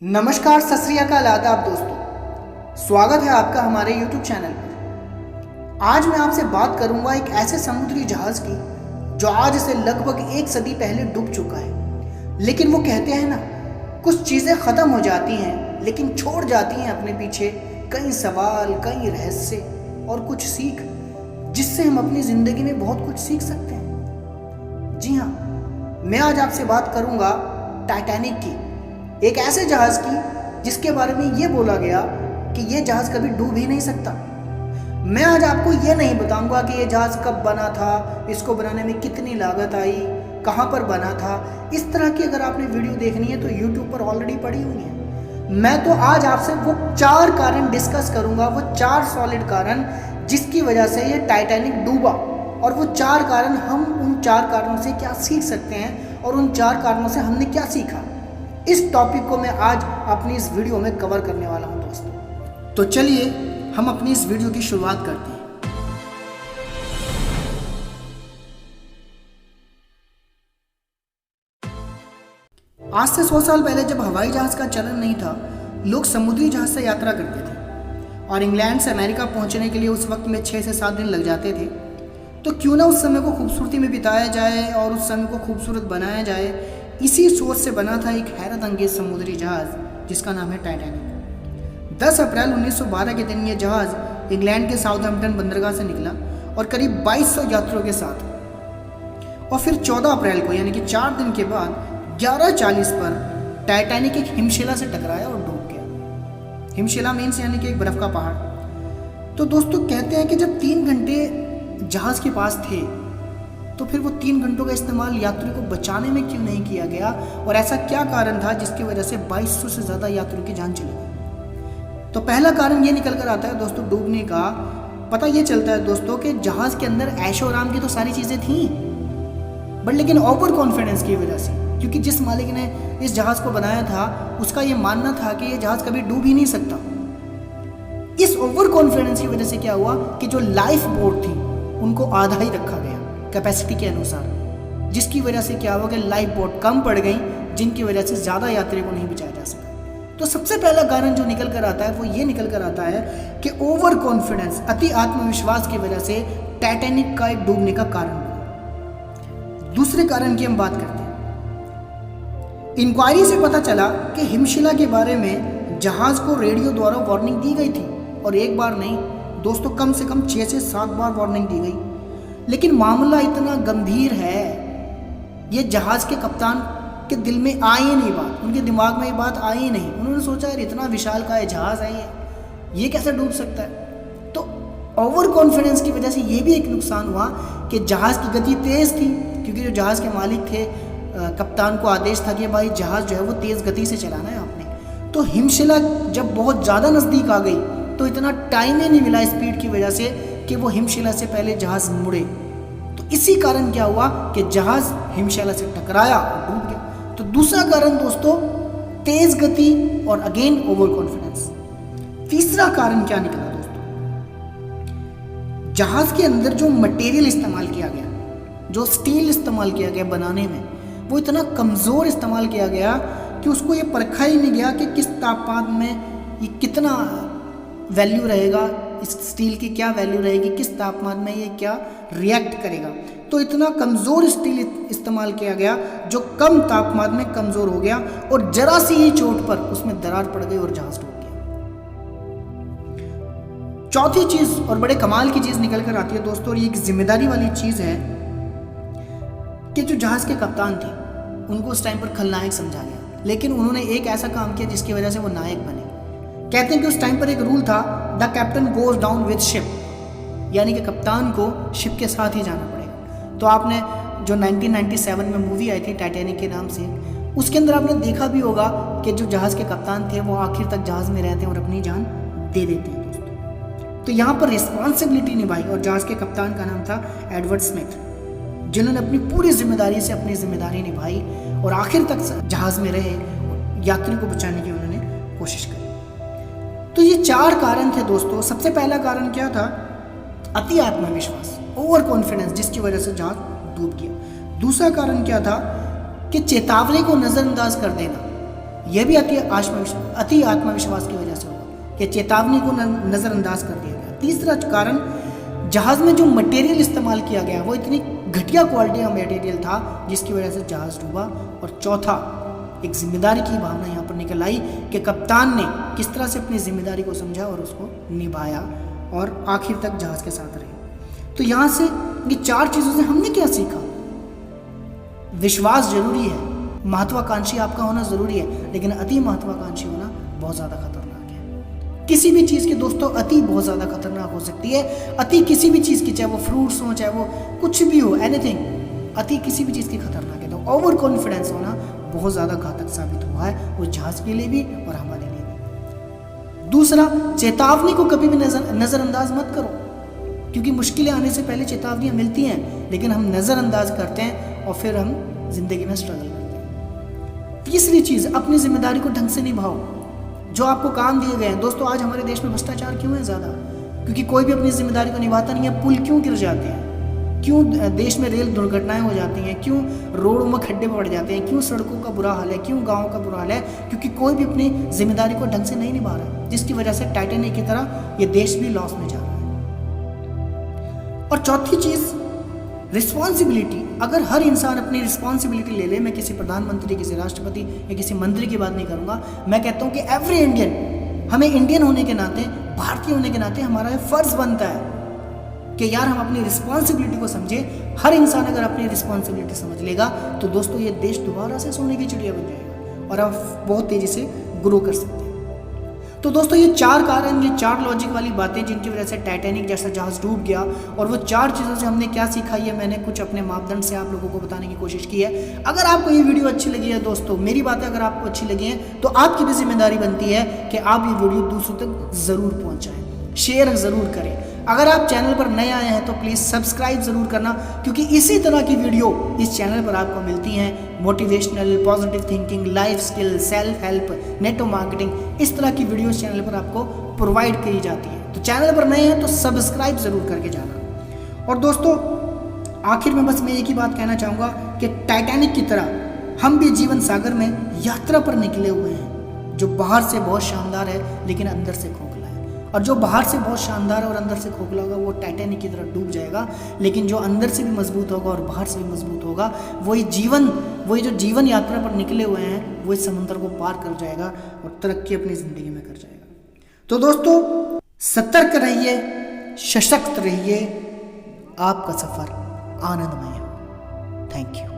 नमस्कार, सत श्री अकाल, आदाब दोस्तों। स्वागत है आपका हमारे YouTube चैनल पर। आज मैं आपसे बात करूंगा एक ऐसे समुद्री जहाज की जो आज से लगभग एक सदी पहले डूब चुका है। लेकिन वो कहते हैं ना, कुछ चीज़ें ख़त्म हो जाती हैं लेकिन छोड़ जाती हैं अपने पीछे कई सवाल, कई रहस्य और कुछ सीख, जिससे हम अपनी ज़िंदगी में बहुत कुछ सीख सकते हैं। जी हाँ, मैं आज आपसे बात करूंगा टाइटैनिक की, एक ऐसे जहाज की जिसके बारे में ये बोला गया कि ये जहाज कभी डूब ही नहीं सकता। मैं आज आपको ये नहीं बताऊंगा कि ये जहाज कब बना था, इसको बनाने में कितनी लागत आई, कहाँ पर बना था। इस तरह की अगर आपने वीडियो देखनी है तो YouTube पर ऑलरेडी पड़ी हुई है। मैं तो आज आपसे वो 4 कारण डिस्कस करूंगा, वो 4 सॉलिड कारण जिसकी वजह से ये टाइटैनिक डूबा, और वो 4 कारण, हम उन 4 कारणों से क्या सीख सकते हैं और उन 4 कारणों से हमने क्या सीखा। इस टॉपिक को मैं आज अपनी इस वीडियो में कवर करने वाला हूं दोस्तों। तो चलिए हम अपनी इस वीडियो की शुरुआत करते हैं। आज से 100 साल पहले जब हवाई जहाज का चलन नहीं था, लोग समुद्री जहाज से यात्रा करते थे और इंग्लैंड से अमेरिका पहुंचने के लिए उस वक्त में 6 से 7 दिन लग जाते थे। तो क्यों ना उस समय को खूबसूरती में बिताया जाए और उस समय को खूबसूरत बनाया जाए। इसी सोच से बना था एक हैरत अंगेज समुद्री जहाज जिसका नाम है टाइटैनिक। 10 अप्रैल 1912 के दिन ये जहाज इंग्लैंड के साउथहैम्पटन बंदरगाह से निकला और करीब 2200 यात्रियों के साथ, और फिर 14 अप्रैल को यानी कि 4 दिन के बाद 11:40 पर टाइटैनिक एक हिमशिला से टकराया और डूब गया। हिमशिला मीन्स यानी कि एक बर्फ का पहाड़। तो दोस्तों कहते हैं कि जब 3 घंटे जहाज के पास थे तो फिर वो 3 घंटों का इस्तेमाल यात्री को बचाने में क्यों नहीं किया गया, और ऐसा क्या कारण था जिसकी वजह से 2200 से ज़्यादा यात्रियों की जान चली गई। तो पहला कारण ये निकल कर आता है दोस्तों डूबने का। पता ये चलता है दोस्तों कि जहाज़ के अंदर ऐशो आराम की तो सारी चीज़ें थी, बट लेकिन ओवर कॉन्फिडेंस की वजह से, क्योंकि जिस मालिक ने इस जहाज़ को बनाया था उसका ये मानना था कि ये जहाज़ कभी डूब ही नहीं सकता। इस ओवर कॉन्फिडेंस की वजह से क्या हुआ कि जो लाइफ बोट थी उनको आधा ही रखा गया कैपेसिटी के अनुसार, जिसकी वजह से क्या हुआ कि लाइफ बोट कम पड़ गई, जिनकी वजह से ज़्यादा यात्री को नहीं बचाया जा सका। तो सबसे पहला कारण जो निकल कर आता है वो ये निकल कर आता है कि ओवर कॉन्फिडेंस, अति आत्मविश्वास की वजह से टाइटैनिक का एक डूबने का कारण बना। दूसरे कारण की हम बात करते हैं। इंक्वायरी से पता चला कि हिमशिला के बारे में जहाज को रेडियो द्वारा वार्निंग दी गई थी, और एक बार नहीं दोस्तों, कम से कम 6 से 7 बार वार्निंग दी गई। लेकिन मामला इतना गंभीर है, ये जहाज के कप्तान के दिल में आई ही नहीं बात, उनके दिमाग में ये बात आई ही नहीं। उन्होंने सोचा यार इतना विशाल का जहाज है, ये कैसे डूब सकता है। तो ओवर कॉन्फिडेंस की वजह से ये भी एक नुकसान हुआ कि जहाज की गति तेज़ थी, क्योंकि जो जहाज के मालिक थे, कप्तान को आदेश था कि भाई जहाज जो है वो तेज़ गति से चलाना है आपने। तो हिमशिला जब बहुत ज़्यादा नज़दीक आ गई तो इतना टाइम ही नहीं मिला स्पीड की वजह से कि वो हिमशिला से पहले जहाज मुड़े। तो इसी कारण क्या हुआ कि जहाज हिमशिला से टकराया और डूब गया। तो दूसरा कारण दोस्तों तेज गति और अगेन ओवर कॉन्फिडेंस। तीसरा कारण क्या निकला दोस्तों, जहाज के अंदर जो मटेरियल इस्तेमाल किया गया, जो स्टील इस्तेमाल किया गया बनाने में, वो इतना कमज़ोर इस्तेमाल किया गया कि उसको ये परखा ही नहीं गया कि किस तापमान में ये कितना वैल्यू रहेगा, इस स्टील की क्या वैल्यू रहेगी, किस तापमान में ये क्या रिएक्ट करेगा। तो इतना कमज़ोर स्टील इस्तेमाल किया गया जो कम तापमान में कमज़ोर हो गया, और जरा सी ही चोट पर उसमें दरार पड़ गई और जहाज डूब गया। चौथी चीज़ और बड़े कमाल की चीज़ निकल कर आती है दोस्तों, और ये एक जिम्मेदारी वाली चीज़ है कि जो जहाज के कप्तान थे उनको उस टाइम पर खलनायक समझा गया, लेकिन उन्होंने एक ऐसा काम किया जिसकी वजह से वो नायक बने। कहते हैं कि उस टाइम पर एक रूल था, the captain goes down with ship, यानी कि कप्तान को शिप के साथ ही जाना पड़ेगा। तो आपने जो 1997 में मूवी आई थी टाइटैनिक के नाम से, उसके अंदर आपने देखा भी होगा कि जो जहाज़ के कप्तान थे वो आखिर तक जहाज़ में रहते हैं और अपनी जान दे देते हैं दोस्तों। तो यहाँ पर रिस्पॉन्सिबिलिटी निभाई, और जहाज़ के कप्तान का नाम था एडवर्ड स्मिथ, जिन्होंने अपनी पूरी जिम्मेदारी से अपनी जिम्मेदारी निभाई और आखिर तक जहाज़ में रहे, यात्री को बचाने की उन्होंने कोशिश करी। तो ये 4 कारण थे दोस्तों। सबसे पहला कारण क्या था, अति आत्मविश्वास, ओवर कॉन्फिडेंस, जिसकी वजह से जहाज डूब गया। दूसरा कारण क्या था कि चेतावनी को नज़रअंदाज कर देना, यह भी अति आत्मविश्वास की वजह से हुआ कि चेतावनी को नज़रअंदाज कर दिया गया। तीसरा कारण, जहाज़ में जो मटेरियल इस्तेमाल किया गया वो इतनी घटिया क्वालिटी का मटेरियल था जिसकी वजह से जहाज़ डूबा। और चौथा, एक जिम्मेदारी की भावना यहाँ पर निकल आई कि कप्तान ने किस तरह से अपनी जिम्मेदारी को समझा और उसको निभाया और आखिर तक जहाज़ के साथ रहे। तो यहाँ से ये 4 चीज़ों से हमने क्या सीखा? विश्वास जरूरी है, महत्वाकांक्षी आपका होना ज़रूरी है, लेकिन अति महत्वाकांक्षी होना बहुत ज़्यादा खतरनाक है। किसी भी चीज़ की दोस्तों अति बहुत ज़्यादा खतरनाक हो सकती है। अति किसी भी चीज़ की, चाहे वो फ्रूट्स हो, चाहे वो कुछ भी हो, एनीथिंग, अति किसी भी चीज़ की खतरनाक है। तो ओवर कॉन्फिडेंस होना बहुत ज़्यादा घातक साबित हुआ है, उस जहाज़ के लिए भी और हमारे लिए भी। दूसरा, चेतावनी को कभी भी नज़रअंदाज मत करो, क्योंकि मुश्किलें आने से पहले चेतावनियाँ मिलती हैं, लेकिन हम नज़रअंदाज करते हैं और फिर हम जिंदगी में स्ट्रगल करते हैं। तीसरी चीज़, अपनी जिम्मेदारी को ढंग से निभाओ। जो आपको काम दिए गए हैं, दोस्तों आज हमारे देश में भ्रष्टाचार क्यों है ज़्यादा? क्योंकि कोई भी अपनी जिम्मेदारी को निभाता नहीं है। पुल क्यों गिर जाते हैं? क्यों देश में रेल दुर्घटनाएं हो जाती हैं? क्यों रोडों में खड्डे पड़ जाते हैं? क्यों सड़कों का बुरा हाल है? क्यों गाँव का बुरा हाल है? क्योंकि कोई भी अपनी जिम्मेदारी को ढंग से नहीं निभा रहा है, जिसकी वजह से टाइटैनिक की तरह ये देश भी लॉस में जा रहा है। और चौथी चीज़, रिस्पॉन्सिबिलिटी। अगर हर इंसान अपनी रिस्पॉन्सिबिलिटी ले ले, मैं किसी प्रधानमंत्री, किसी राष्ट्रपति या किसी मंत्री की बात नहीं करूँगा, मैं कहता हूँ कि एवरी इंडियन, हमें इंडियन होने के नाते, भारतीय होने के नाते हमारा फ़र्ज़ बनता है कि यार हम अपनी रिस्पॉन्सिबिलिटी को समझें। हर इंसान अगर अपनी रिस्पॉन्सिबिलिटी समझ लेगा तो दोस्तों ये देश दोबारा से सोने की चिड़िया बन जाएगा और आप बहुत तेज़ी से ग्रो कर सकते हैं। तो दोस्तों ये 4 कारण, ये 4 लॉजिक वाली बातें जिनकी वजह से टाइटैनिक जैसा जहाज़ डूब गया, और वो 4 चीज़ों से हमने क्या सीखा, ये मैंने कुछ अपने मापदंड से आप लोगों को बताने की कोशिश की है। अगर आपको ये वीडियो अच्छी लगी है दोस्तों, मेरी बातें अगर आपको अच्छी लगी हैं, तो आपकी भी जिम्मेदारी बनती है कि आप ये वीडियो दूसरों तक ज़रूर पहुँचाएँ, शेयर ज़रूर करें। अगर आप चैनल पर नए आए हैं तो प्लीज़ सब्सक्राइब ज़रूर करना, क्योंकि इसी तरह की वीडियो इस चैनल पर आपको मिलती हैं। Motivational, positive thinking, life skill, self help, network marketing, इस तरह की वीडियो इस चैनल पर आपको प्रोवाइड करी जाती है। तो चैनल पर नए हैं तो सब्सक्राइब ज़रूर करके जाना। और दोस्तों आखिर में बस मैं एक ही बात कहना चाहूँगा कि टाइटैनिक की तरह हम भी जीवन सागर में यात्रा पर निकले हुए हैं, जो बाहर से बहुत शानदार है लेकिन अंदर से खोखला है। और जो बाहर से बहुत शानदार है और अंदर से खोखला होगा वो टाइटैनिक की तरह डूब जाएगा, लेकिन जो अंदर से भी मजबूत होगा और बाहर से भी मजबूत होगा, वही जो जीवन यात्रा पर निकले हुए हैं, वो इस समुद्र को पार कर जाएगा और तरक्की अपनी ज़िंदगी में कर जाएगा। तो दोस्तों सतर्क रहिए, सशक्त रहिए, आपका सफ़र आनंदमय हो। Thank you.